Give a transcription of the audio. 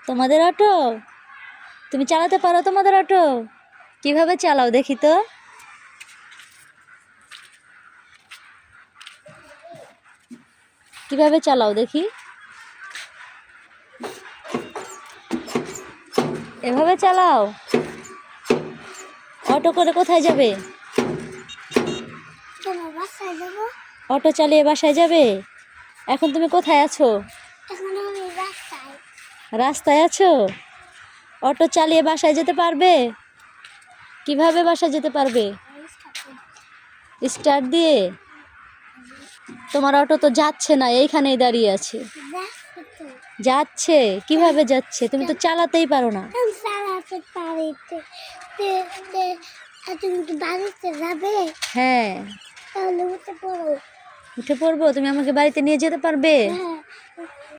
তোমাদের অটো? তুমি চালাতে পারো তোমাদের অটো? কিভাবে চালাও দেখি তো। কিভাবে চালাও দেখি। এভাবে চালাও? অটো করে কোথায় যাবে? অটো চালিয়ে বাসায় যাবে? এখন তুমি কোথায় আছো? রাস্তায় আছো? অটো চালিয়ে বাসায় যেতে পারবে? কিভাবে বাসায় যেতে পারবে? স্টার্ট দিয়ে? তোমার অটো তো যাচ্ছে না, এইখানেই দাঁড়িয়ে আছে। যাচ্ছে? কিভাবে যাচ্ছে? তুমি তো চালাতেই পারো না। হ্যাঁ, উঠে পড়বো? তুমি আমাকে বাড়িতে নিয়ে যেতে পারবে?